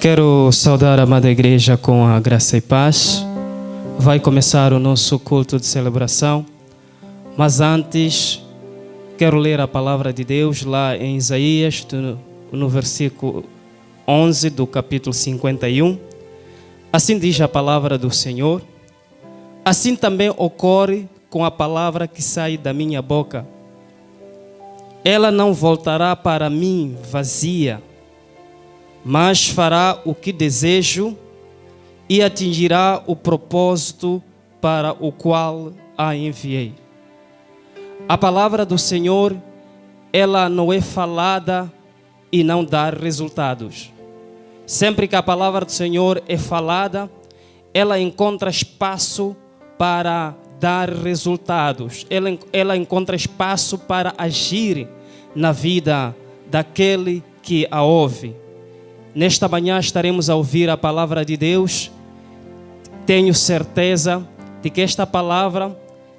Quero saudar a amada igreja com a graça e paz. Vai começar o nosso culto de celebração, mas antes quero ler a palavra de Deus lá em Isaías, no versículo 11 do capítulo 51. Assim diz a palavra do Senhor: assim também ocorre com a palavra que sai da minha boca. Ela não voltará para mim vazia, mas fará o que desejo e atingirá o propósito para o qual a enviei. A palavra do Senhor, ela não é falada e não dá resultados. Sempre que a palavra do Senhor é falada, ela encontra espaço para dar resultados. Ela encontra espaço para agir na vida daquele que a ouve. Nesta manhã estaremos a ouvir a palavra de Deus. Tenho certeza de que esta palavra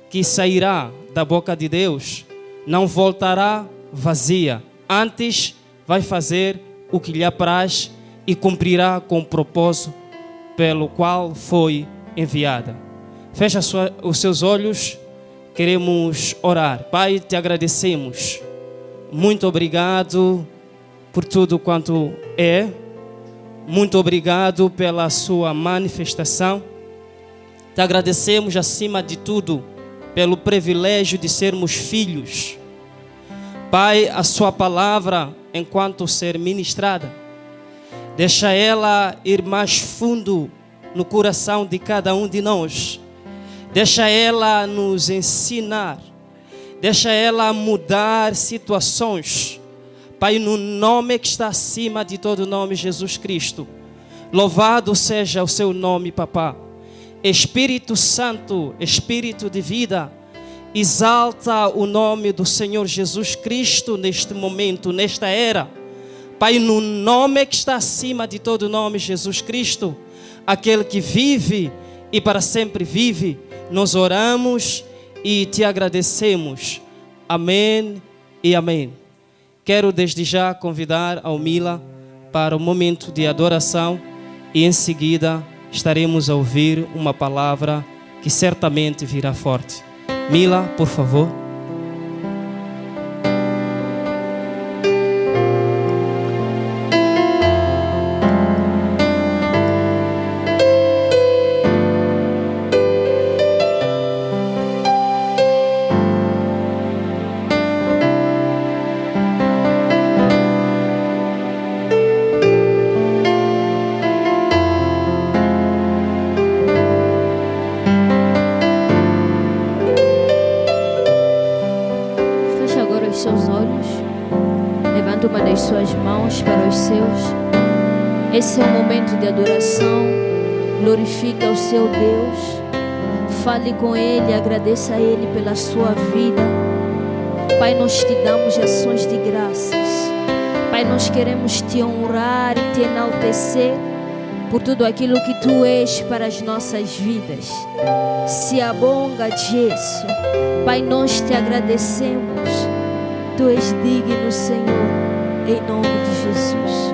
que sairá da boca de Deus não voltará vazia. Antes vai fazer o que lhe apraz e cumprirá com o propósito pelo qual foi enviada. Fecha os seus olhos, queremos orar. Pai, te agradecemos. Muito obrigado por tudo quanto é. Muito obrigado pela sua manifestação. Te agradecemos acima de tudo pelo privilégio de sermos filhos. Pai, a sua palavra, enquanto ser ministrada, deixa ela ir mais fundo no coração de cada um de nós. Deixa ela nos ensinar. Deixa ela mudar situações. Pai, no nome que está acima de todo nome, Jesus Cristo. Louvado seja o seu nome, Papá. Espírito Santo, Espírito de vida, exalta o nome do Senhor Jesus Cristo neste momento, nesta era. Pai, no nome que está acima de todo nome, Jesus Cristo, aquele que vive e para sempre vive, nós oramos e te agradecemos. Amém e amém. Quero desde já convidar a Mila para o momento de adoração e em seguida estaremos a ouvir uma palavra que certamente virá forte. Mila, por favor. Esse é um momento de adoração. Glorifique ao seu Deus. Fale com Ele, agradeça a Ele pela sua vida. Pai, nós te damos ações de graças. Pai, nós queremos te honrar e te enaltecer por tudo aquilo que tu és para as nossas vidas. Se abonga disso. Pai, nós te agradecemos. Tu és digno, Senhor, em nome de Jesus.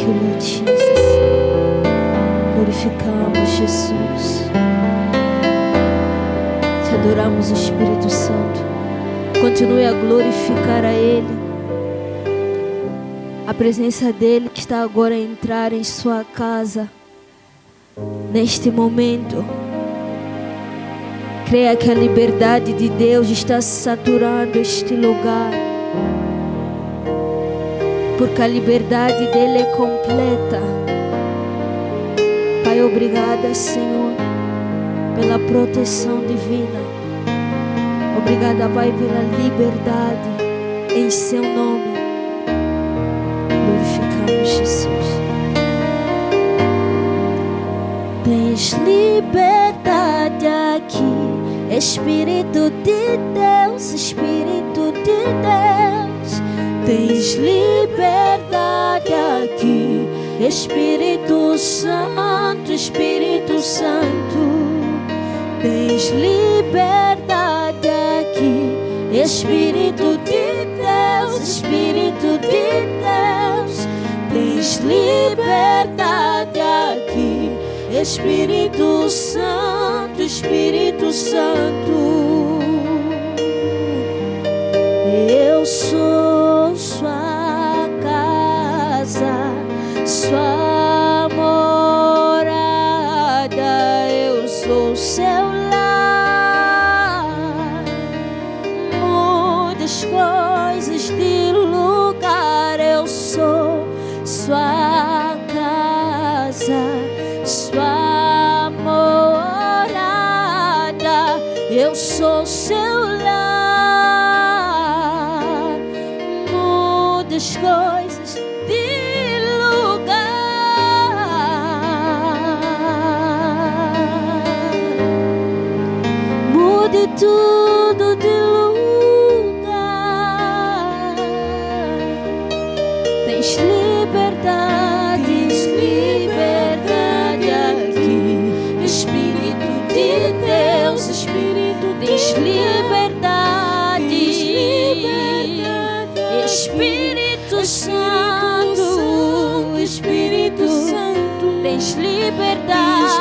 you, Lord Jesus. Glorificamos, Jesus. Te adoramos, Espírito Santo. Continue a glorificar a Ele. A presença dEle que está agora a entrar em sua casa. Neste momento. Creia que a liberdade de Deus está saturando este lugar. Porque a liberdade dEle é completa. Pai, obrigada, Senhor, pela proteção divina. Obrigada, Pai, pela liberdade em seu nome. Glorificamos, Jesus. Tens liberdade aqui, Espírito de Deus, Espírito de Deus. Tens liberdade aqui, Espírito Santo, Espírito Santo. Tens liberdade aqui, Espírito de Deus, Espírito de Deus. Tens liberdade aqui, Espírito Santo, Espírito Santo. Eu sou sua casa, sua morada, eu sou seu lar. Muda as coisas de lugar, eu sou sua casa, sua morada, eu sou seu lar. Muda as coisas de lugar. Mude tudo de lugar. Tens liberdade, tens liberdade aqui, Espírito de Deus, Espírito de Deus. Tens liberdade, Espírito Santo, Espírito Santo. Tens liberdade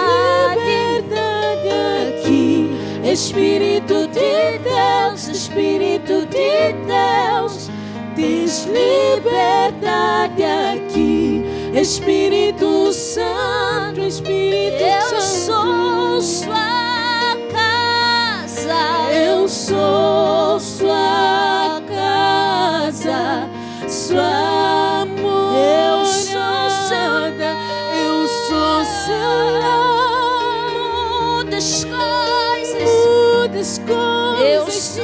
aqui, Espírito de Deus, Espírito de Deus. Tens liberdade aqui, Espírito Santo, Espírito Santo. Eu sou sua casa, eu sou sua casa, sua morada, eu sou seu lar. Muda as coisas, muda as coisas.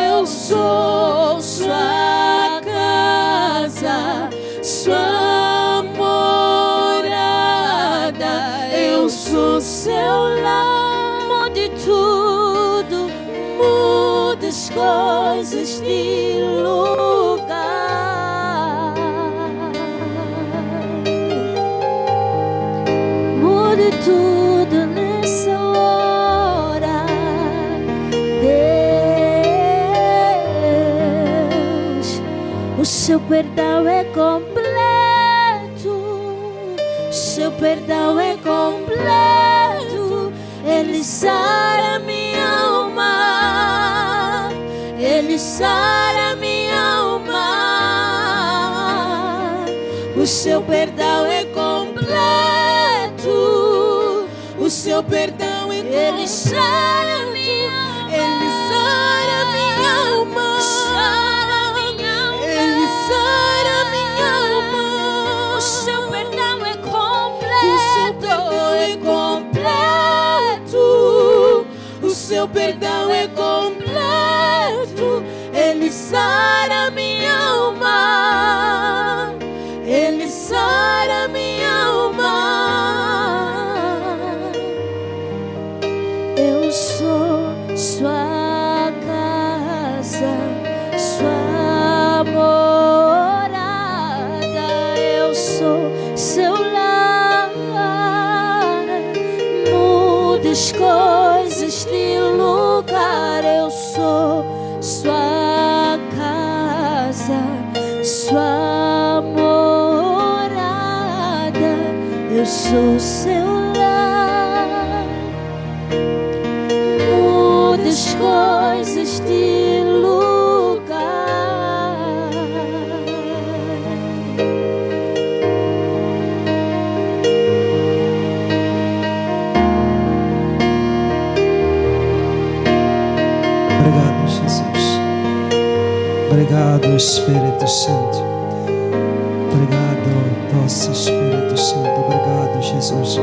Eu sou sua casa, sua morada, eu sou seu lar. Mude tudo, muda as coisas de lugar. Mude tudo nessa hora, Deus. O seu perdão é completo, seu perdão é completo. Ele sara minha alma, Ele sara minha alma. O seu perdão é completo, o seu perdão é completo. Ele sara minha alma, Ele sara minha alma. Ele sara minha alma. O seu perdão é completo, o seu perdão é completo. O seu perdão é completo. Ele sara minha alma, Ele sara minha alma. Eu sou sua casa, sua morada, eu sou seu lar. Muda as coisas de lugar, eu sou sua casa, sua morada. sou seu lar. Muda as coisas de lugar. Obrigado, Jesus. Obrigado, Espírito Santo. Obrigado, doce Espírito Santo. Obrigado, Jesus.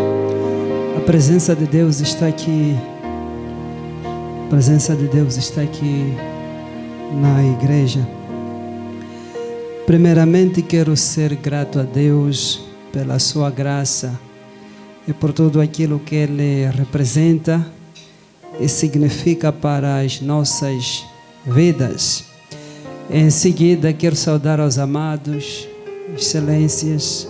A presença de Deus está aqui. A presença de Deus está aqui na igreja. Primeiramente, quero ser grato a Deus pela sua graça e por tudo aquilo que Ele representa e significa para as nossas vidas. Em seguida, quero saudar aos amados, excelências,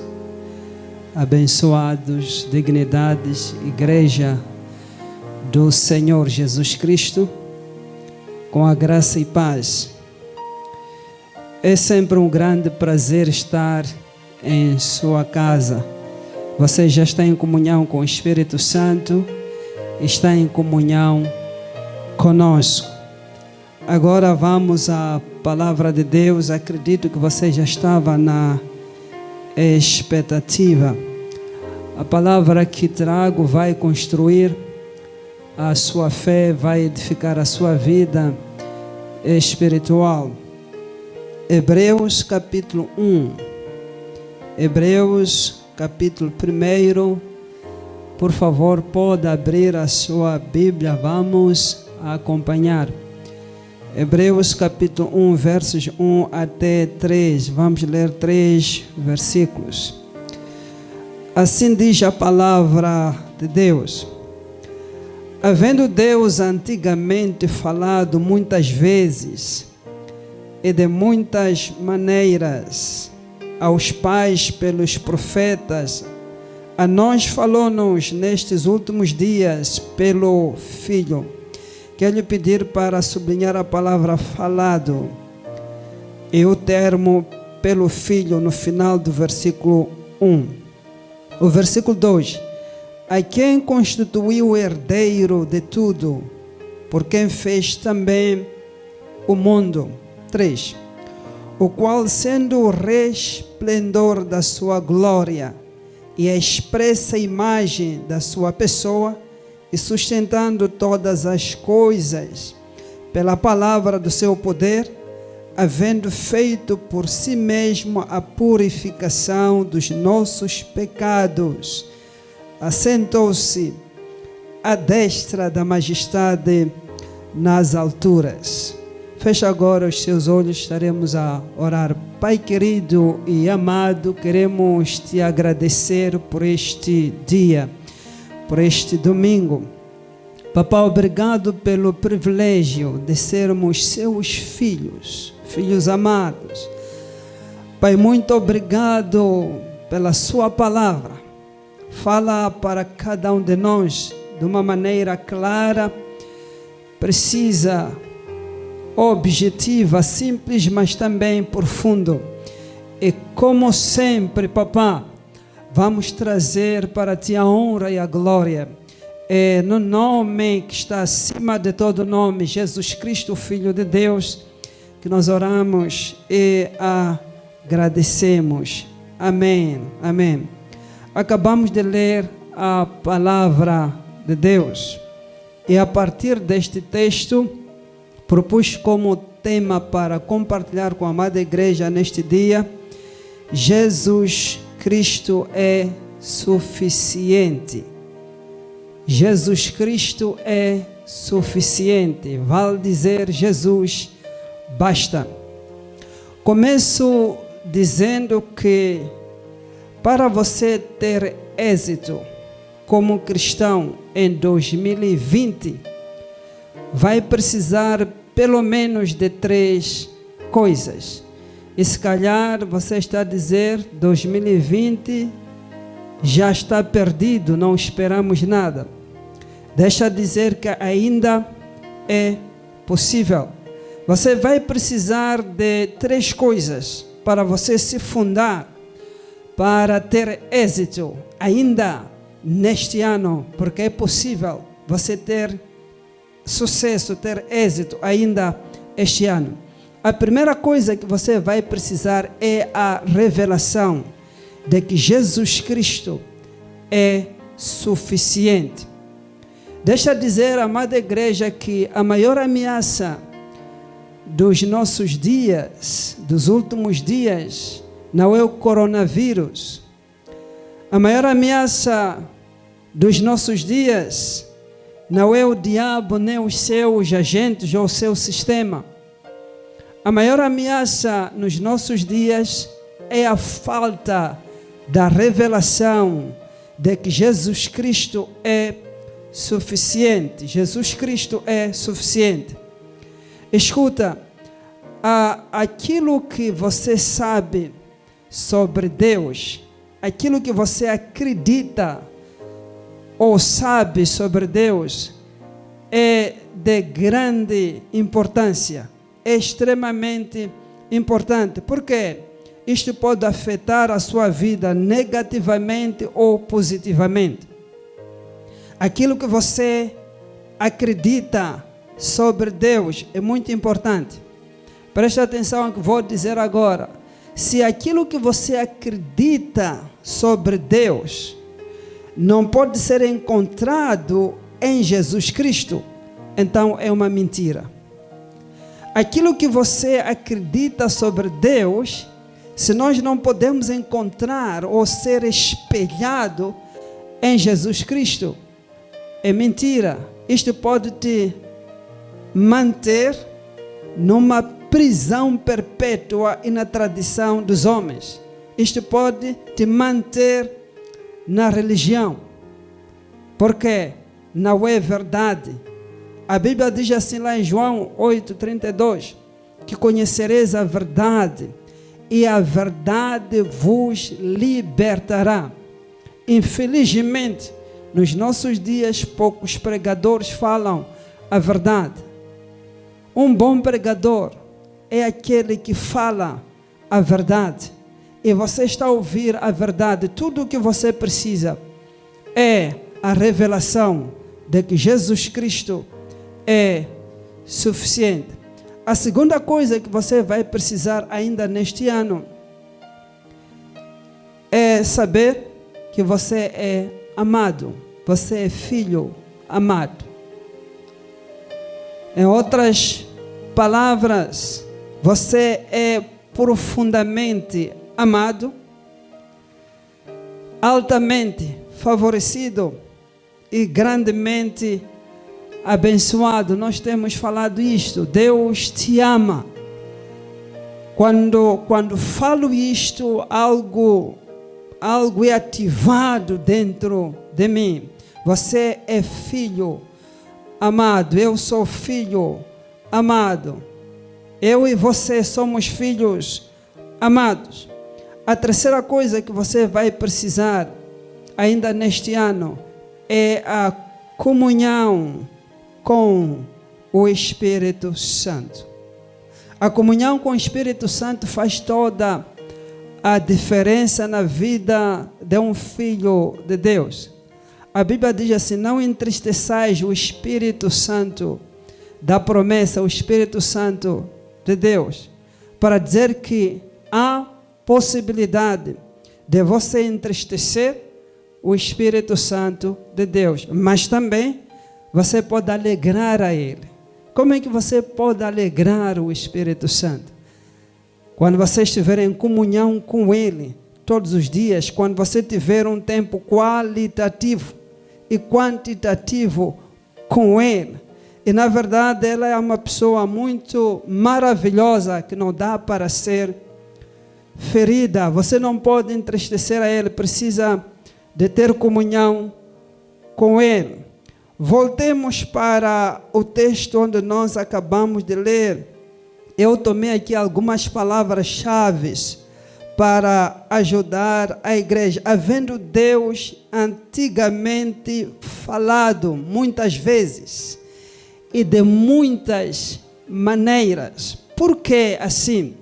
abençoados, dignidades, igreja do Senhor Jesus Cristo, com a graça e paz. É sempre um grande prazer estar em sua casa. Você já está em comunhão com o Espírito Santo, está em comunhão conosco. Agora vamos à palavra de Deus. Acredito que você já estava na expectativa. A palavra que trago vai construir a sua fé, vai edificar a sua vida espiritual. Hebreus capítulo 1. Hebreus capítulo 1. Por favor, pode abrir a sua Bíblia, vamos acompanhar. Hebreus capítulo 1, versos 1 até 3. Vamos ler 3 versículos. Assim diz a palavra de Deus. Havendo Deus antigamente falado muitas vezes e de muitas maneiras aos pais pelos profetas, a nós falou-nos nestes últimos dias pelo Filho. Quero lhe pedir para sublinhar a palavra falado e o termo pelo Filho no final do versículo 1. O versículo 2. A quem constituiu o herdeiro de tudo, por quem fez também o mundo. 3. O qual, sendo o resplendor da sua glória e a expressa imagem da sua pessoa, e sustentando todas as coisas pela palavra do seu poder, havendo feito por si mesmo a purificação dos nossos pecados, assentou-se à destra da majestade nas alturas. Feche agora os seus olhos, estaremos a orar. Pai querido e amado, queremos te agradecer por este dia, por este domingo. Papai, obrigado pelo privilégio de sermos seus filhos, filhos amados. Pai, muito obrigado pela sua palavra. Fala para cada um de nós de uma maneira clara, precisa, objetiva, simples, mas também profunda. E como sempre, Papai, vamos trazer para ti a honra e a glória. É no nome que está acima de todo nome, Jesus Cristo, Filho de Deus, que nós oramos e agradecemos. Amém. Amém. Acabamos de ler a palavra de Deus. E a partir deste texto, propus como tema para compartilhar com a amada igreja neste dia: Jesus Cristo é suficiente. Jesus Cristo é suficiente. Vale dizer, Jesus basta. Começo dizendo que para você ter êxito como cristão em 2020, vai precisar pelo menos de 3 coisas. E se calhar você está a dizer, 2020 já está perdido, não esperamos nada. Deixa dizer que ainda é possível. Você vai precisar de 3 coisas para você se fundar, para ter êxito ainda neste ano, porque é possível você ter sucesso, ter êxito ainda este ano. A primeira coisa que você vai precisar é a revelação de que Jesus Cristo é suficiente. Deixa eu dizer, amada igreja, que a maior ameaça dos nossos dias, dos últimos dias, não é o coronavírus. A maior ameaça dos nossos dias não é o diabo, nem os seus agentes ou o seu sistema. A maior ameaça nos nossos dias é a falta da revelação de que Jesus Cristo é suficiente. Jesus Cristo é suficiente. Escuta, aquilo que você sabe sobre Deus, aquilo que você acredita ou sabe sobre Deus, é de grande importância, é extremamente importante. Por quê? Isto pode afetar a sua vida negativamente ou positivamente. Aquilo que você acredita sobre Deus é muito importante. Preste atenção no que vou dizer agora. Se aquilo que você acredita sobre Deus não pode ser encontrado em Jesus Cristo, então é uma mentira. Aquilo que você acredita sobre Deus, se nós não podemos encontrar ou ser espelhado em Jesus Cristo, é mentira. Isto pode te manter numa prisão perpétua e na tradição dos homens. Isto pode te manter na religião, porque não é verdade. A Bíblia diz assim lá em João 8:32, que conhecereis a verdade e a verdade vos libertará. Infelizmente, nos nossos dias, poucos pregadores falam a verdade. Um bom pregador é aquele que fala a verdade. E você está a ouvir a verdade. Tudo o que você precisa é a revelação de que Jesus Cristo é suficiente. A segunda coisa que você vai precisar ainda neste ano é saber que você é amado. Você é filho amado. Em outras palavras, você é profundamente amado, altamente favorecido e grandemente abençoado. Nós temos falado isto. Deus te ama. Quando falo isto, algo é ativado dentro de mim. Você é filho amado. Eu sou filho amado. Eu e você somos filhos amados. A terceira coisa que você vai precisar ainda neste ano é a comunhão com o Espírito Santo. A comunhão com o Espírito Santo faz toda a diferença na vida de um filho de Deus. A Bíblia diz assim: não entristeçais o Espírito Santo da promessa, o Espírito Santo de Deus, para dizer que há possibilidade de você entristecer o Espírito Santo de Deus, mas também você pode alegrar a Ele. Como é que você pode alegrar o Espírito Santo? Quando você estiver em comunhão com Ele todos os dias, quando você tiver um tempo qualitativo e quantitativo com Ele. E na verdade ela é uma pessoa muito maravilhosa que não dá para ser ferida. Você não pode entristecer a Ele, precisa de ter comunhão com Ele. Voltemos para o texto onde nós acabamos de ler. Eu tomei aqui algumas palavras-chave para ajudar a igreja. Havendo Deus antigamente falado muitas vezes e de muitas maneiras. Por que assim?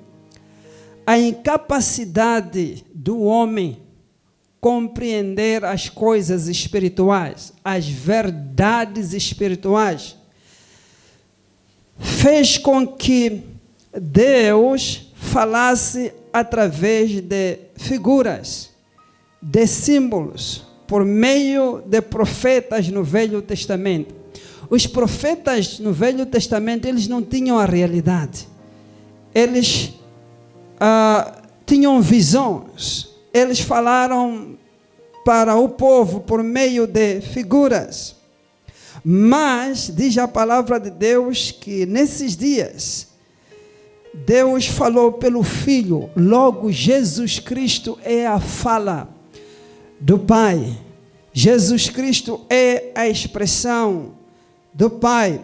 a incapacidade do homem compreender as coisas espirituais, as verdades espirituais, fez com que Deus falasse através de figuras, de símbolos, por meio de profetas no Velho Testamento. Os profetas no Velho Testamento, eles não tinham a realidade. Eles tinham visões. Eles falaram para o povo por meio de figuras. Mas, diz a palavra de Deus que nesses dias, Deus falou pelo Filho, logo Jesus Cristo é a fala do Pai. Jesus Cristo é a expressão do Pai.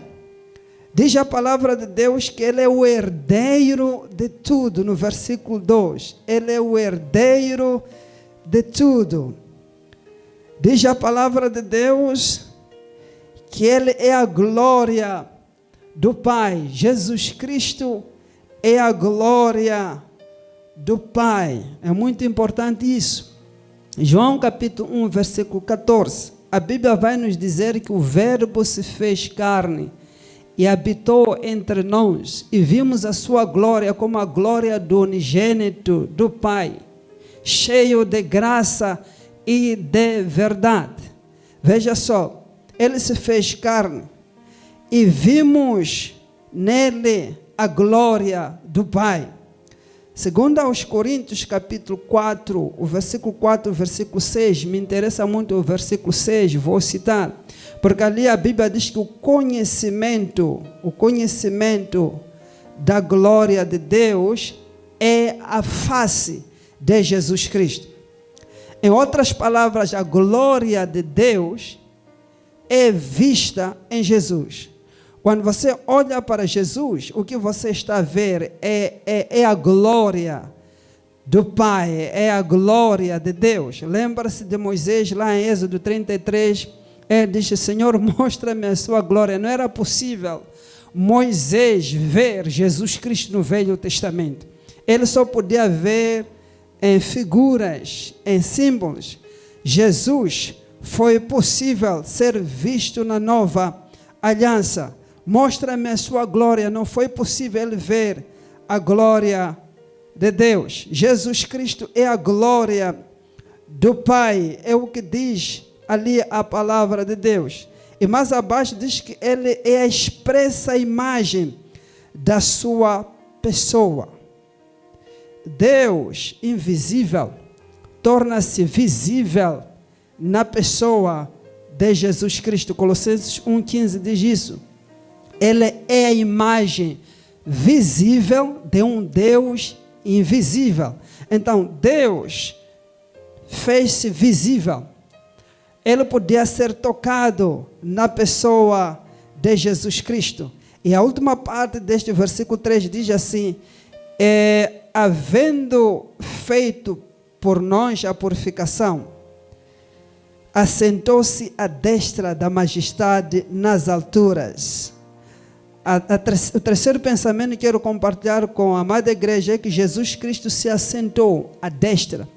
Diz a palavra de Deus que Ele é o herdeiro de tudo, no versículo 2. Ele é o herdeiro de tudo. Diz a palavra de Deus que Ele é a glória do Pai. Jesus Cristo é a glória do Pai. É muito importante isso. João capítulo 1, versículo 14. A Bíblia vai nos dizer que o Verbo se fez carne e habitou entre nós, e vimos a sua glória como a glória do unigênito do Pai, cheio de graça e de verdade. Veja só, Ele se fez carne e vimos nele a glória do Pai. Segundo aos Coríntios, capítulo 4, o versículo 4, o versículo 6, me interessa muito o versículo 6, vou citar, porque ali a Bíblia diz que o conhecimento da glória de Deus é a face de Jesus Cristo. Em outras palavras, a glória de Deus é vista em Jesus. Quando você olha para Jesus, o que você está a ver é a glória do Pai, é a glória de Deus. Lembra-se de Moisés lá em Êxodo 33, ele disse: Senhor, mostra-me a sua glória. Não era possível Moisés ver Jesus Cristo no Velho Testamento. Ele só podia ver em figuras, em símbolos. Jesus foi possível ser visto na nova aliança. Mostra-me a sua glória. Não foi possível ele ver a glória de Deus. Jesus Cristo é a glória do Pai. É o que diz ali a palavra de Deus. E mais abaixo diz que Ele é a expressa imagem da sua pessoa. Deus invisível torna-se visível na pessoa de Jesus Cristo. Colossenses 1,15 diz isso. Ele é a imagem visível de um Deus invisível. Então, Deus fez-se visível. Ele podia ser tocado na pessoa de Jesus Cristo. E a última parte deste versículo 3 diz assim: havendo feito por nós a purificação, assentou-se à destra da majestade nas alturas. O terceiro pensamento que quero compartilhar com a amada igreja é que Jesus Cristo se assentou à destra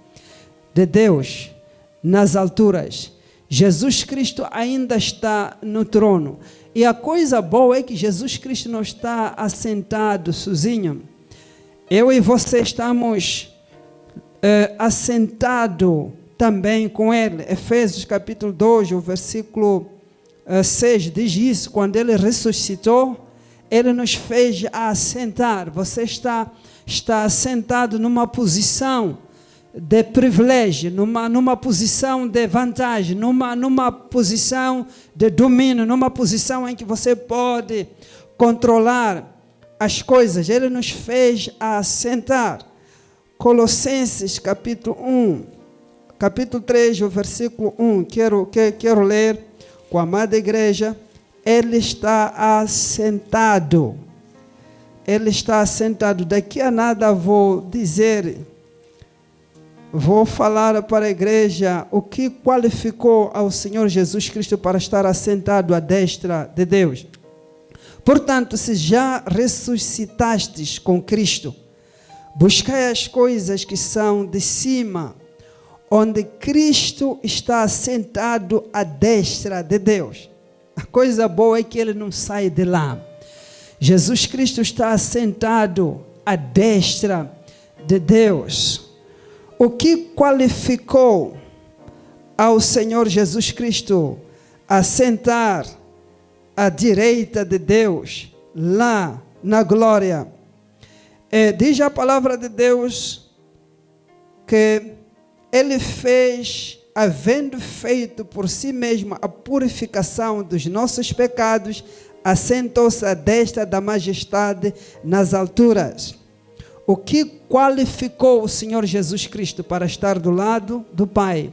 de Deus nas alturas. Jesus Cristo ainda está no trono. E a coisa boa é que Jesus Cristo não está assentado sozinho. Eu e você estamos assentados também com Ele. Efésios capítulo 2, o versículo 6 diz isso. Quando Ele ressuscitou, Ele nos fez assentar. Você está assentado numa posição de privilégio, numa posição de vantagem, numa posição de domínio, numa posição em que você pode controlar as coisas. Ele nos fez assentar. Colossenses capítulo 1, capítulo 3, o versículo 1, quero ler com a amada igreja. Ele está assentado. Ele está assentado. Daqui a nada vou falar para a igreja o que qualificou ao Senhor Jesus Cristo para estar assentado à destra de Deus. Portanto, se já ressuscitastes com Cristo, Buscai as coisas que são de cima, onde Cristo está sentado à destra de Deus. A coisa boa é que ele não sai de lá. Jesus Cristo está sentado à destra de Deus. O que qualificou ao Senhor Jesus Cristo a sentar à direita de Deus, lá na glória? Diz a palavra de Deus que ele fez, havendo feito por si mesmo a purificação dos nossos pecados, assentou-se à destra da majestade nas alturas. O que qualificou o Senhor Jesus Cristo para estar do lado do Pai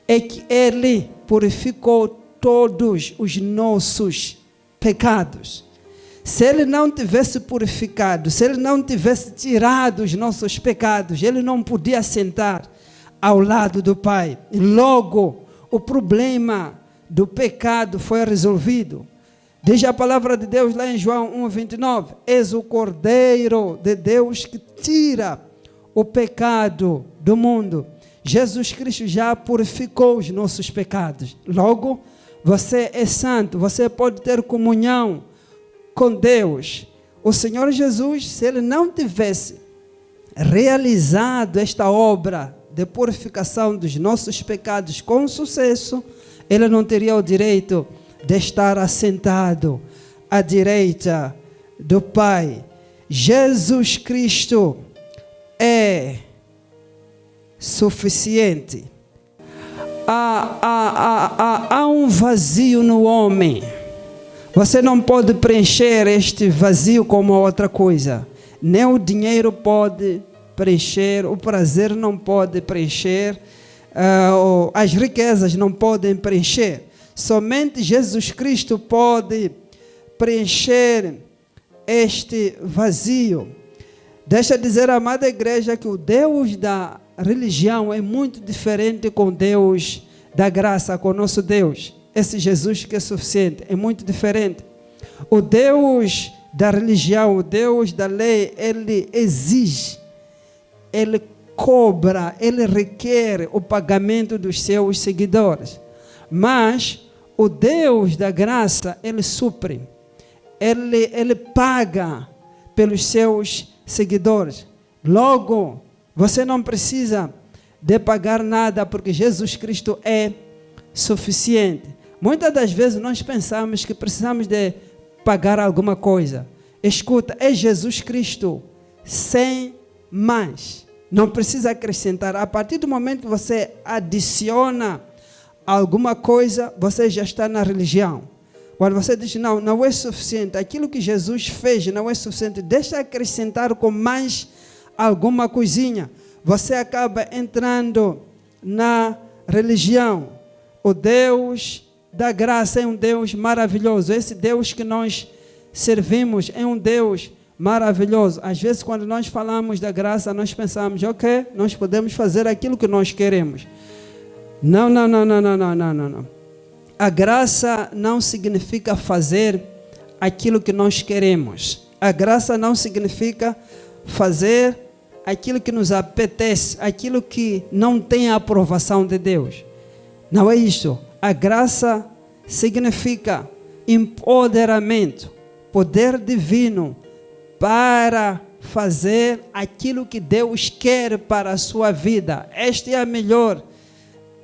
é que ele purificou todos os nossos pecados. Se ele não tivesse purificado, se ele não tivesse tirado os nossos pecados, ele não podia sentar ao lado do Pai. E logo, o problema do pecado foi resolvido. Diz a palavra de Deus lá em João 1,29. És o Cordeiro de Deus que tira o pecado do mundo. Jesus Cristo já purificou os nossos pecados. Logo, você é santo, você pode ter comunhão com Deus. O Senhor Jesus, se ele não tivesse realizado esta obra de purificação dos nossos pecados com sucesso, ele não teria o direito de estar assentado à direita do Pai. Jesus Cristo é suficiente. Há um vazio no homem. Você não pode preencher este vazio com uma outra coisa. Nem o dinheiro pode preencher, o prazer não pode preencher, as riquezas não podem preencher. Somente Jesus Cristo pode preencher este vazio. Deixa eu dizer, amada igreja, que o Deus da religião é muito diferente com o Deus da graça, com o nosso Deus. Esse Jesus que é suficiente é muito diferente. O Deus da religião, o Deus da lei, ele exige, ele cobra, ele requer o pagamento dos seus seguidores. Mas o Deus da graça, ele supre, ele paga pelos seus seguidores. Logo, você não precisa de pagar nada, porque Jesus Cristo é suficiente. Muitas das vezes nós pensamos que precisamos de pagar alguma coisa. Escuta, é Jesus Cristo sem mais. Não precisa acrescentar. A partir do momento que você adiciona alguma coisa, você já está na religião. Quando você diz, não é suficiente, aquilo que Jesus fez não é suficiente, deixa acrescentar com mais alguma coisinha, você acaba entrando na religião. O Deus da graça é um Deus maravilhoso. Esse Deus que nós servimos é um Deus maravilhoso. Às vezes, quando nós falamos da graça, nós pensamos, ok, nós podemos fazer aquilo que nós queremos. Não. A graça não significa fazer aquilo que nós queremos. A graça não significa fazer aquilo que nos apetece, aquilo que não tem a aprovação de Deus. Não é isso. A graça significa empoderamento, poder divino para fazer aquilo que Deus quer para a sua vida. Esta é a melhor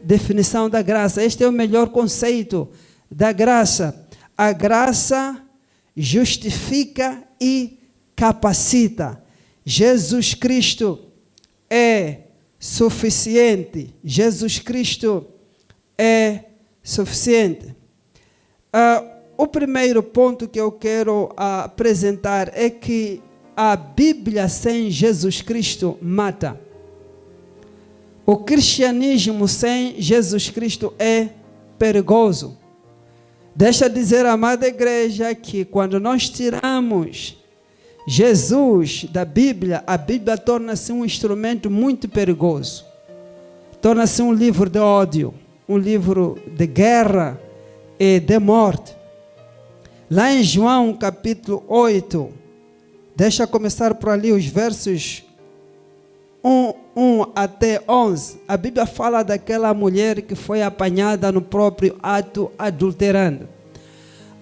definição da graça. Este é o melhor conceito da graça. A graça justifica e capacita. Jesus Cristo é suficiente. Jesus Cristo é suficiente. O primeiro ponto que eu quero apresentar é que a Bíblia sem Jesus Cristo mata. O cristianismo sem Jesus Cristo é perigoso. Deixa eu dizer, amada igreja, que quando nós tiramos Jesus da Bíblia, a Bíblia torna-se um instrumento muito perigoso. Torna-se um livro de ódio, um livro de guerra e de morte. Lá em João capítulo 8, deixa eu começar por ali os versos 1 até 11, a Bíblia fala daquela mulher que foi apanhada no próprio ato adulterando.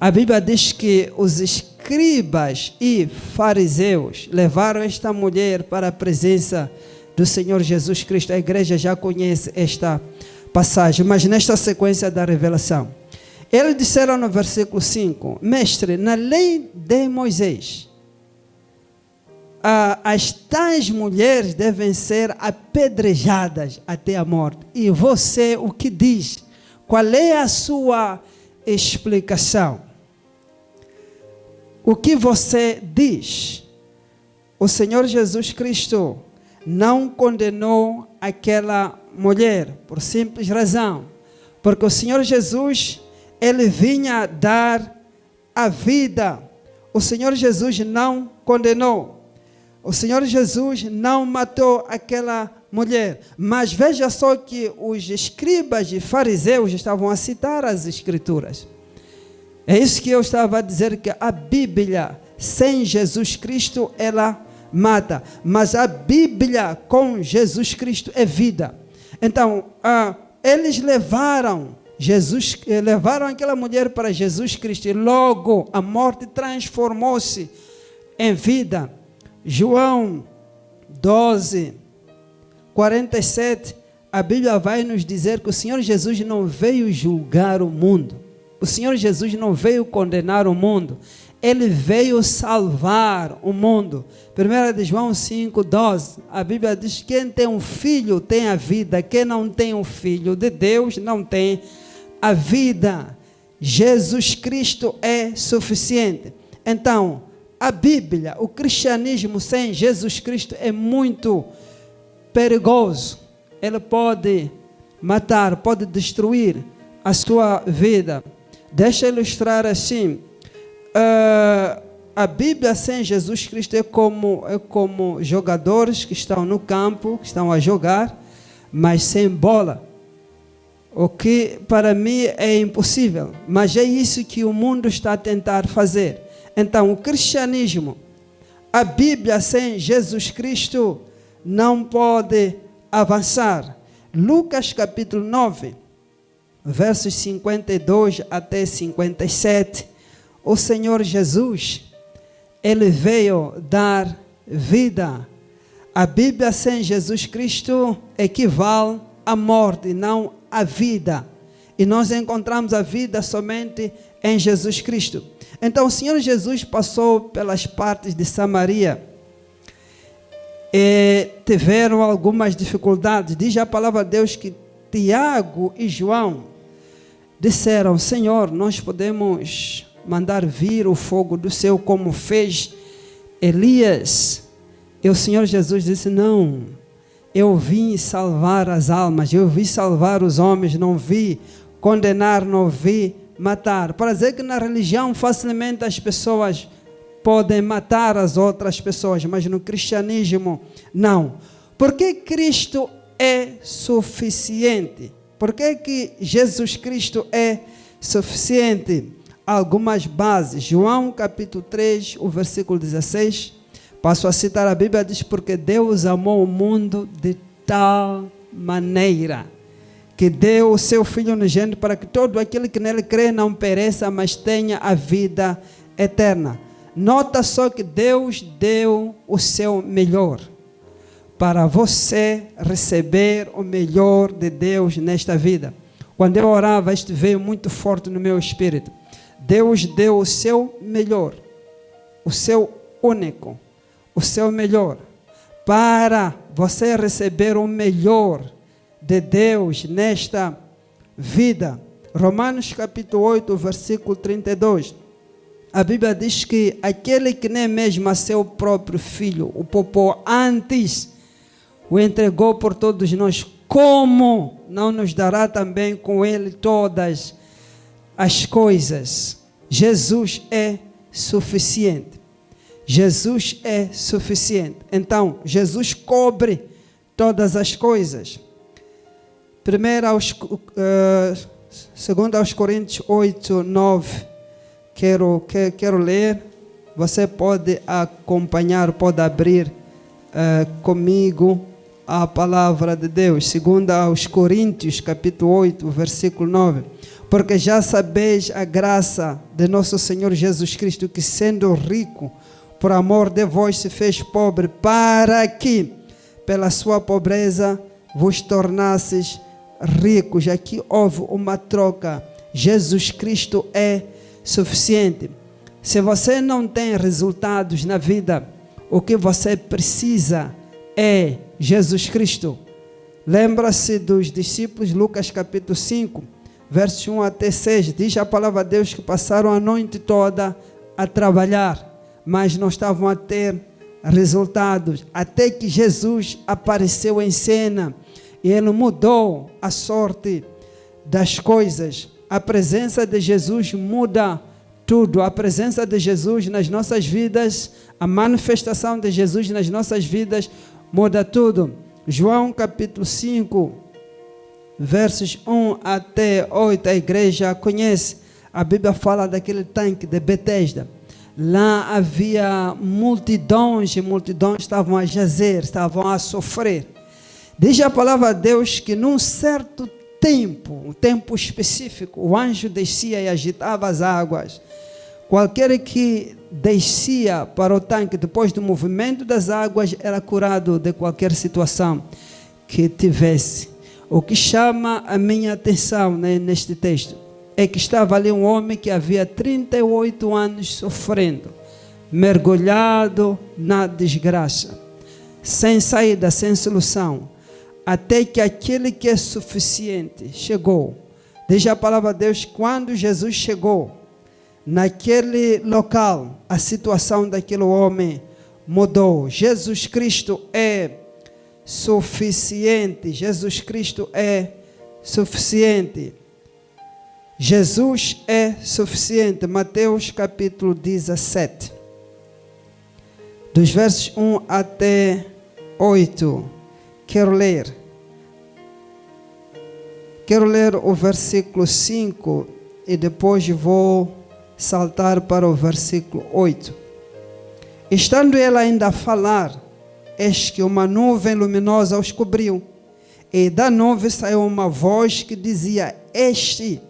A Bíblia diz que os escribas e fariseus levaram esta mulher para a presença do Senhor Jesus Cristo. A igreja já conhece esta passagem, mas nesta sequência da revelação. Eles disseram no versículo 5, mestre, na lei de Moisés, as tais mulheres devem ser apedrejadas até a morte. E você, o que diz? Qual é a sua explicação? O que você diz? O Senhor Jesus Cristo não condenou aquela mulher por simples razão, porque o Senhor Jesus, ele vinha dar a vida. O Senhor Jesus não condenou. O Senhor Jesus não matou aquela mulher. Mas veja só que os escribas e fariseus estavam a citar as Escrituras. É isso que eu estava a dizer, que a Bíblia sem Jesus Cristo, ela mata. Mas a Bíblia com Jesus Cristo é vida. Então, eles levaram aquela mulher para Jesus Cristo. E logo a morte transformou-se em vida. João 12, 47, a Bíblia vai nos dizer que o Senhor Jesus não veio julgar o mundo. O Senhor Jesus não veio condenar o mundo. Ele veio salvar o mundo. 1 de João 5, 12, a Bíblia diz que quem tem um filho tem a vida. Quem não tem um filho de Deus não tem a vida. Jesus Cristo é suficiente. Então, a Bíblia, o cristianismo sem Jesus Cristo é muito perigoso. Ele pode matar, pode destruir a sua vida. Deixa eu ilustrar assim. A Bíblia sem Jesus Cristo é como jogadores que estão no campo, que estão a jogar, mas sem bola. O que para mim é impossível, mas é isso que o mundo está a tentar fazer. Então, o cristianismo, a Bíblia sem Jesus Cristo não pode avançar. Lucas capítulo 9, versos 52 até 57, o Senhor Jesus, ele veio dar vida. A Bíblia sem Jesus Cristo equivale à morte, não à vida. E nós encontramos a vida somente em Jesus Cristo. Então o Senhor Jesus passou pelas partes de Samaria e tiveram algumas dificuldades. Diz a palavra de Deus que Tiago e João disseram: Senhor, nós podemos mandar vir o fogo do céu como fez Elias. E o Senhor Jesus disse: não, eu vim salvar as almas, eu vim salvar os homens, não vim condenar, não vim matar. Para dizer que na religião facilmente as pessoas podem matar as outras pessoas, mas no cristianismo não. Porque Cristo é suficiente. Por que Jesus Cristo é suficiente? Algumas bases. João capítulo 3, o versículo 16. Passo a citar, a Bíblia diz: porque Deus amou o mundo de tal maneira que deu o seu Filho unigênito para que todo aquele que nele crê não pereça, mas tenha a vida eterna. Nota só que Deus deu o seu melhor para você receber o melhor de Deus nesta vida. Quando eu orava, isto veio muito forte no meu espírito. Deus deu o seu melhor, o seu único, o seu melhor, para você receber o melhor de Deus nesta vida. Romanos capítulo 8, versículo 32. A Bíblia diz que aquele que nem mesmo a seu próprio filho o poupou, antes o entregou por todos nós, como não nos dará também com ele todas as coisas? Jesus é suficiente. Jesus é suficiente. Então, Jesus cobre todas as coisas. 2 aos Coríntios 8, 9. Quero ler. Você pode acompanhar, pode abrir comigo a palavra de Deus, segundo aos Coríntios, capítulo 8, versículo 9. Porque já sabeis a graça de nosso Senhor Jesus Cristo, que sendo rico, por amor de vós se fez pobre, para que, pela sua pobreza, vos tornasseis ricos. Aqui houve uma troca. Jesus Cristo é suficiente. Se você não tem resultados na vida, o que você precisa é Jesus Cristo. Lembra-se dos discípulos, Lucas capítulo 5, versos 1 até 6. Diz a palavra de Deus que passaram a noite toda a trabalhar, mas não estavam a ter resultados, até que Jesus apareceu em cena e ele mudou a sorte das coisas. A presença de Jesus muda tudo. A presença de Jesus nas nossas vidas, a manifestação de Jesus nas nossas vidas muda tudo. João capítulo 5, versos 1 até 8, a igreja conhece. A Bíblia fala daquele tanque de Betesda. Lá havia multidões, e multidões estavam a jazer, estavam a sofrer. Diz a palavra de Deus que num certo tempo, um tempo específico, o anjo descia e agitava as águas. Qualquer que descia para o tanque depois do movimento das águas era curado de qualquer situação que tivesse. O que chama a minha atenção, né, neste texto é que estava ali um homem que havia 38 anos sofrendo, mergulhado na desgraça, sem saída, sem solução, até que aquele que é suficiente chegou. Diz a palavra de Deus, quando Jesus chegou naquele local, a situação daquele homem mudou. Jesus Cristo é suficiente. Jesus Cristo é suficiente. Jesus é suficiente. Mateus capítulo 17, dos versos 1 até 8. Quero ler o versículo 5 e depois vou saltar para o versículo 8. Estando ele ainda a falar, eis que uma nuvem luminosa os cobriu, e da nuvem saiu uma voz que dizia: Este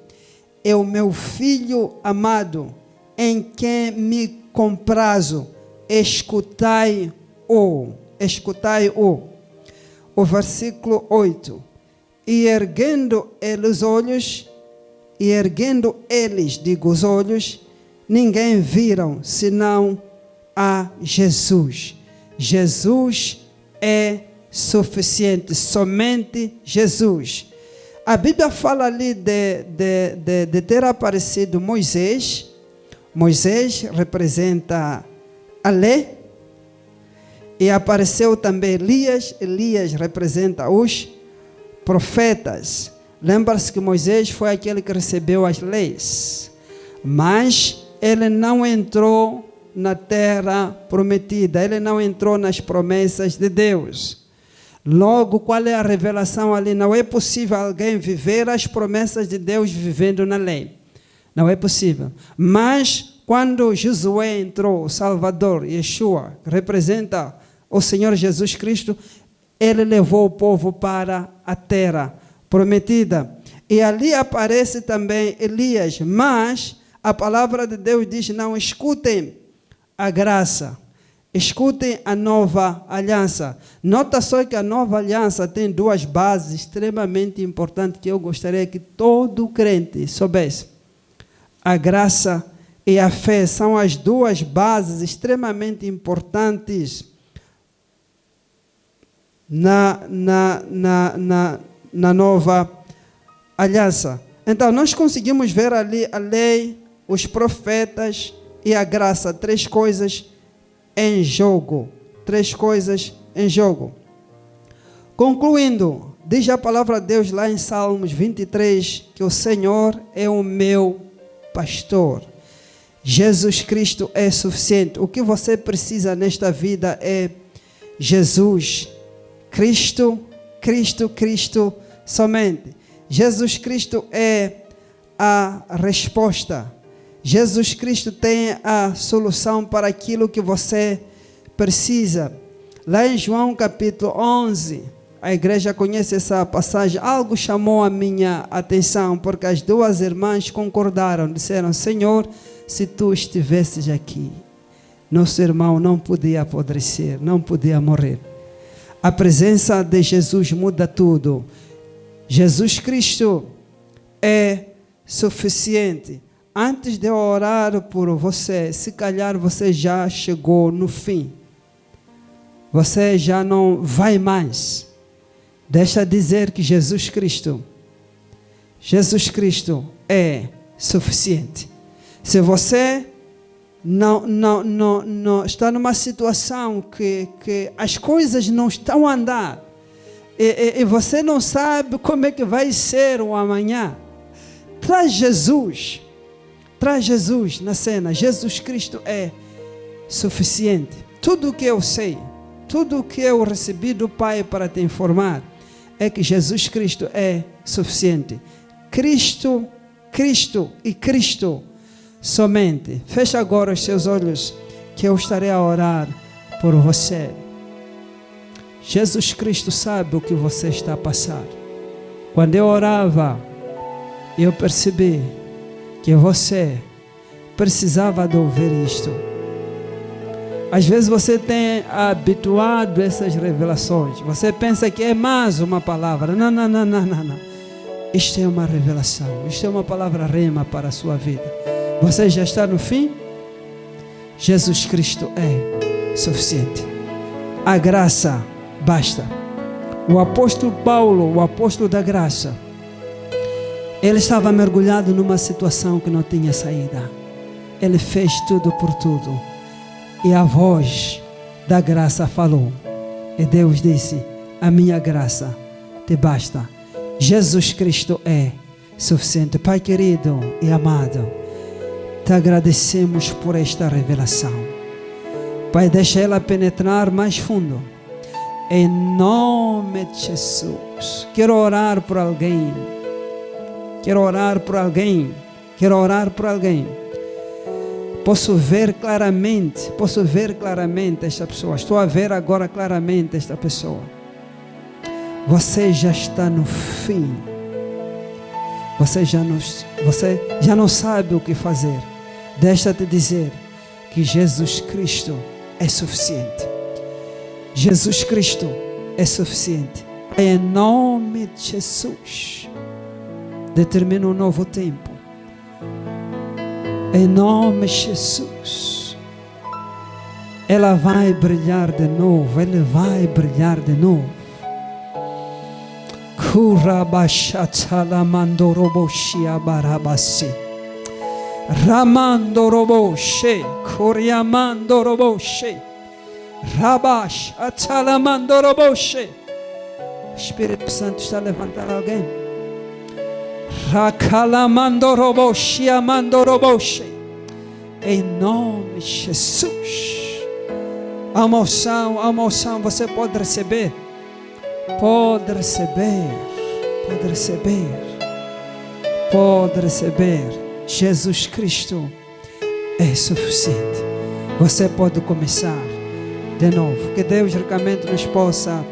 é o meu filho amado, em quem me comprazo, escutai-o. Escutai-o. O versículo 8. E erguendo eles os olhos, ninguém viram senão a Jesus. Jesus é suficiente, somente Jesus. A Bíblia fala ali de ter aparecido Moisés. Moisés representa a lei. E apareceu também Elias. Elias representa os profetas. Lembra-se que Moisés foi aquele que recebeu as leis, mas ele não entrou na terra prometida, ele não entrou nas promessas de Deus. Logo, qual é a revelação ali? Não é possível alguém viver as promessas de Deus vivendo na lei. Não é possível. Mas quando Josué entrou, o Salvador, Yeshua, que representa o Senhor Jesus Cristo, ele levou o povo para a terra prometida. E ali aparece também Elias, mas a palavra de Deus diz: não escutem a graça, escutem a nova aliança. Nota só que a nova aliança tem duas bases extremamente importantes que eu gostaria que todo crente soubesse. A graça e a fé são as duas bases extremamente importantes na nova aliança. Então nós conseguimos ver ali a lei, os profetas e a graça, três coisas em jogo. Três coisas em jogo. Concluindo, diz a palavra de Deus lá em Salmos 23 que o Senhor é o meu pastor. Jesus Cristo é suficiente. O que você precisa nesta vida é Jesus Cristo, Cristo, Cristo somente. Jesus Cristo é a resposta. Jesus Cristo tem a solução para aquilo que você precisa. Lá em João capítulo 11, a igreja conhece essa passagem, algo chamou a minha atenção, porque as duas irmãs concordaram, disseram: Senhor, se tu estivesses aqui, nosso irmão não podia apodrecer, não podia morrer. A presença de Jesus muda tudo. Jesus Cristo é suficiente. Antes de eu orar por você, se calhar você já chegou no fim. Você já não vai mais. Deixa dizer que Jesus Cristo é suficiente. Se você não está numa situação que as coisas não estão a andar e você não sabe como é que vai ser o amanhã, traz Jesus na cena. Jesus Cristo é suficiente. Tudo o que eu sei, tudo o que eu recebi do Pai para te informar é que Jesus Cristo é suficiente. Cristo e Cristo somente. Fecha agora os seus olhos, que eu estarei a orar por você. Jesus Cristo sabe o que você está a passar. Quando eu orava, eu percebi que você precisava de ouvir isto. Às vezes você tem habituado a essas revelações. Você pensa que é mais uma palavra. Não. Isto é uma revelação. Isto é uma palavra rema para a sua vida. Você já está no fim? Jesus Cristo é suficiente. A graça basta. O apóstolo Paulo, o apóstolo da graça, ele estava mergulhado numa situação que não tinha saída. Ele fez tudo por tudo. E a voz da graça falou. E Deus disse: a minha graça te basta. Jesus Cristo é suficiente. Pai querido e amado, te agradecemos por esta revelação. Pai, deixa ela penetrar mais fundo. Em nome de Jesus. Quero orar por alguém. Posso ver claramente esta pessoa. Estou a ver agora claramente esta pessoa. Você já está no fim. Você já não sabe o que fazer. Deixa-te dizer que Jesus Cristo é suficiente. Jesus Cristo é suficiente. Em nome de Jesus, determina um novo tempo. Em nome de Jesus, ela vai brilhar de novo. Ele vai brilhar de novo. Kurabashatsalamandoroboshia barabasi. Ramandoroboshe. Kuriamandoroboshe. Rabash atsalamandoroboshe. Espírito Santo está a levantar alguém. Rakalamandoroboshe amandoroboshe. Em nome de Jesus. A unção você pode receber. Pode receber. Jesus Cristo é suficiente. Você pode começar de novo. Que Deus ricamente nos possa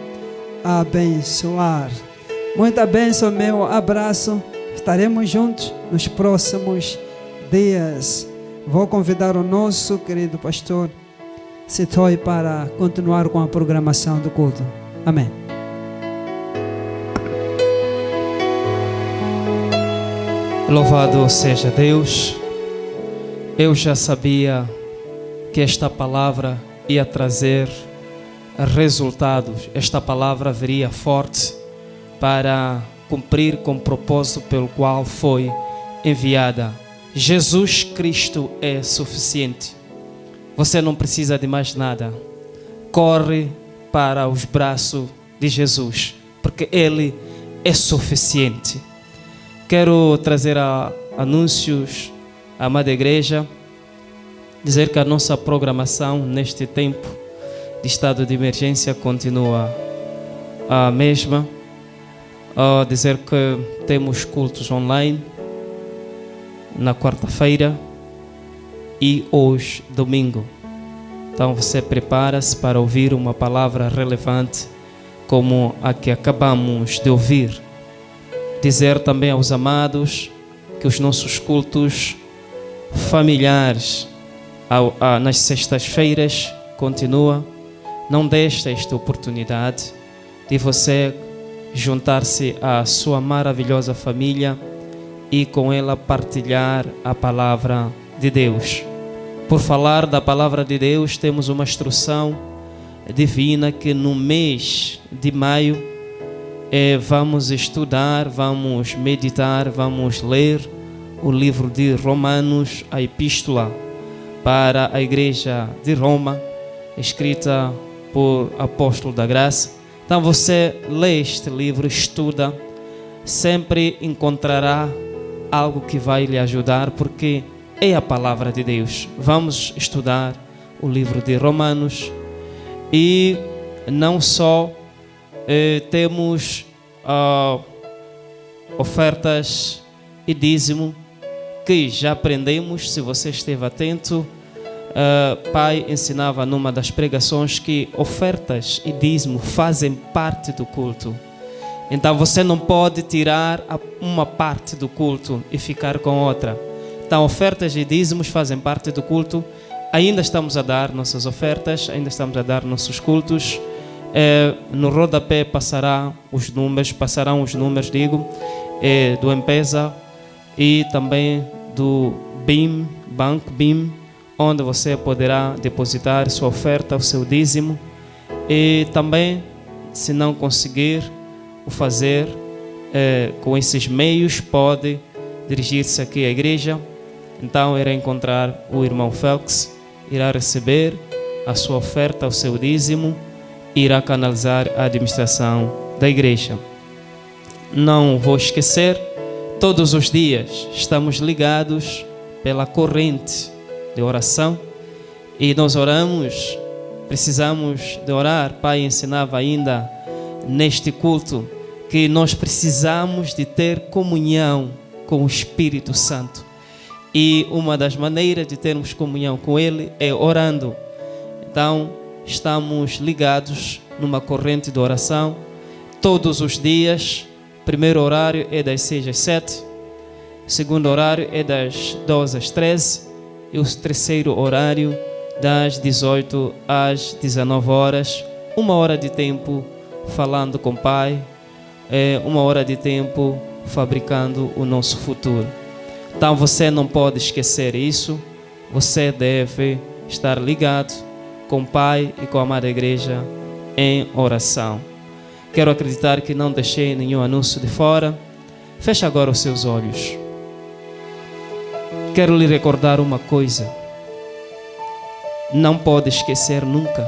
abençoar. Muita bênção, meu abraço. Estaremos juntos nos próximos dias. Vou convidar o nosso querido pastor Sitoi para continuar com a programação do culto. Amém. Louvado seja Deus. Eu já sabia que esta palavra ia trazer resultados. Esta palavra viria forte para cumprir com o propósito pelo qual foi enviada. Jesus Cristo é suficiente. Você não precisa de mais nada. Corre para os braços de Jesus, porque Ele é suficiente. Quero trazer anúncios à amada igreja, dizer que a nossa programação neste tempo de estado de emergência continua a mesma. Dizer que temos cultos online na quarta-feira e hoje, domingo. Então você prepara-se para ouvir uma palavra relevante como a que acabamos de ouvir. Dizer também aos amados que os nossos cultos familiares nas sextas-feiras continua. Não deixe esta oportunidade de você juntar-se à sua maravilhosa família e com ela partilhar a palavra de Deus. Por falar da palavra de Deus, temos uma instrução divina que no mês de maio vamos estudar, vamos meditar, vamos ler o livro de Romanos, a epístola para a igreja de Roma, escrita por apóstolo da graça. Então você lê este livro, estuda, sempre encontrará algo que vai lhe ajudar, porque é a palavra de Deus. Vamos estudar o livro de Romanos e não só temos ofertas e dízimo, que já aprendemos. Se você esteve atento, Pai ensinava numa das pregações que ofertas e dízimo fazem parte do culto. Então você não pode tirar uma parte do culto e ficar com outra. Então ofertas e dízimos fazem parte do culto. Ainda estamos a dar nossas ofertas, ainda estamos a dar nossos cultos. No rodapé passarão os números, do M-Pesa e também do BIM, Banco BIM, onde você poderá depositar sua oferta, o seu dízimo. E também, se não conseguir o fazer com esses meios, pode dirigir-se aqui à igreja. Então irá encontrar o irmão Félix, irá receber a sua oferta, o seu dízimo, e irá canalizar a administração da igreja. Não vou esquecer, todos os dias estamos ligados pela corrente de oração e nós oramos, precisamos de orar. Pai ensinava ainda neste culto que nós precisamos de ter comunhão com o Espírito Santo, e uma das maneiras de termos comunhão com Ele é orando. Então estamos ligados numa corrente de oração todos os dias. O primeiro horário é das 6 às 7, o segundo horário é das 12 às 13 e o terceiro horário das 18 às 19 horas. Uma hora de tempo falando com o Pai, uma hora de tempo fabricando o nosso futuro. Então você não pode esquecer isso. Você deve estar ligado com o Pai e com a amada igreja em oração. Quero acreditar que não deixei nenhum anúncio de fora. Feche agora os seus olhos. Quero lhe recordar uma coisa. Não pode esquecer nunca.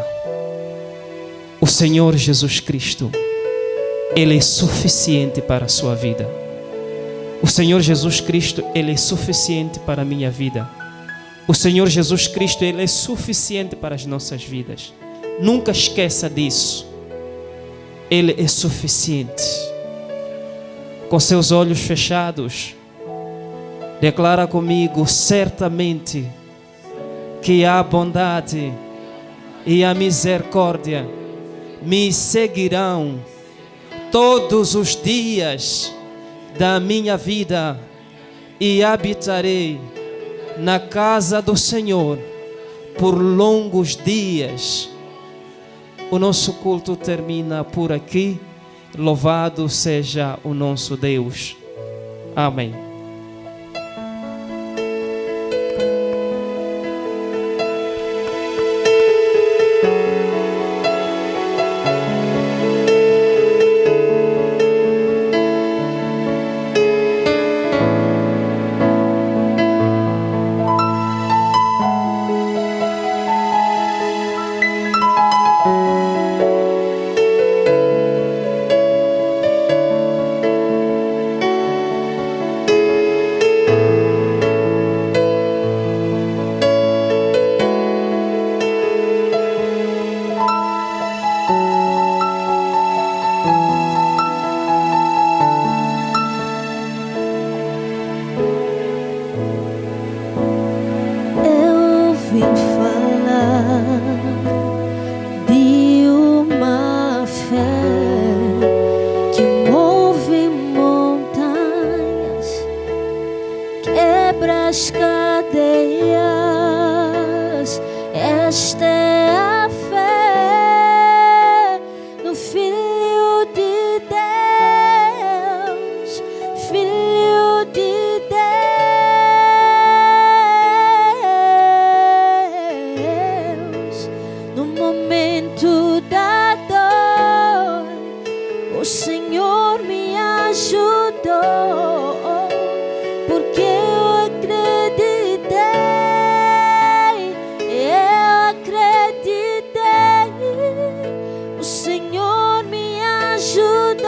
O Senhor Jesus Cristo, Ele é suficiente para a sua vida. O Senhor Jesus Cristo, Ele é suficiente para a minha vida. O Senhor Jesus Cristo, Ele é suficiente para as nossas vidas. Nunca esqueça disso. Ele é suficiente. Com seus olhos fechados, declara comigo: certamente que a bondade e a misericórdia me seguirão todos os dias da minha vida, e habitarei na casa do Senhor por longos dias. O nosso culto termina por aqui. Louvado seja o nosso Deus. Amém. as cadeias. Esta é a fé no Filho de Deus, Filho de Deus. No momento da dor, o Senhor me ajudou, porque eu acreditei, o Senhor me ajudou,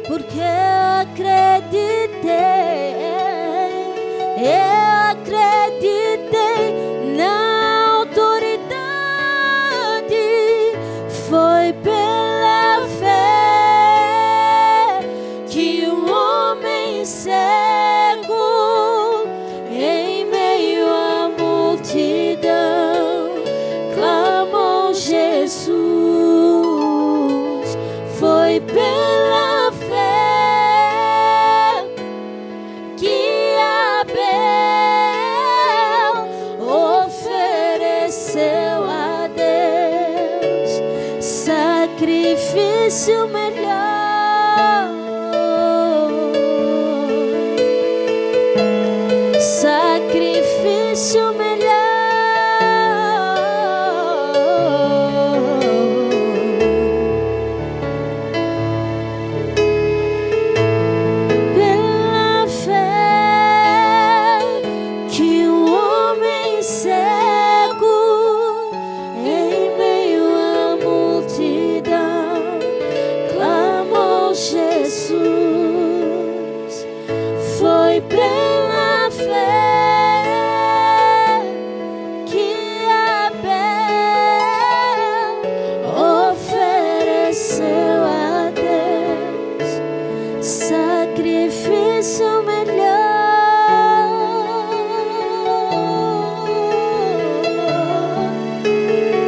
porque eu acreditei na autoridade. Foi pela fé que um homem cego, em meio à multidão, clamou Jesus. Foi pela fé que Abel ofereceu a Deus sacrifício melhor, sacrifício melhor. Pela fé que um homem cego, em meio à multidão, clamou Jesus. Foi pela fé que Abel ofereceu a Deus sacrifício melhor,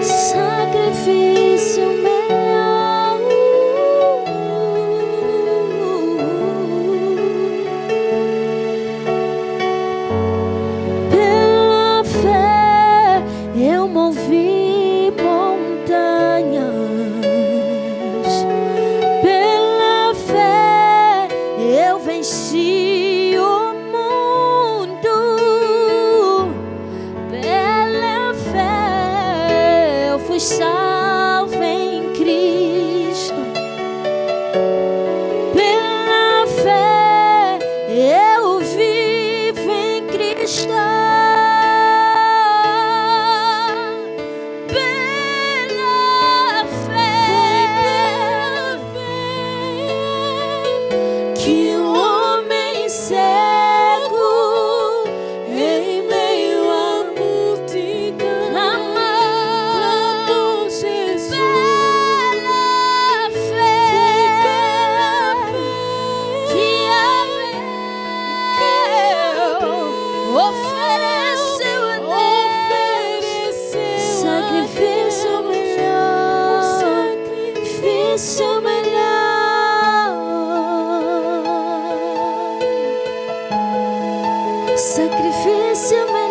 sacrifício melhor. Pela fé eu movi montanhas, pela fé eu venci o mundo, pela fé eu fui salvo em Cristo, pela fé eu vivo em Cristo. Pela fé que um homem cego, em meio à multidão, clamou Jesus. Pela fé que Abel ofereceu a Deus sacrifício melhor, sacrifício melhor, sacrifício melhor.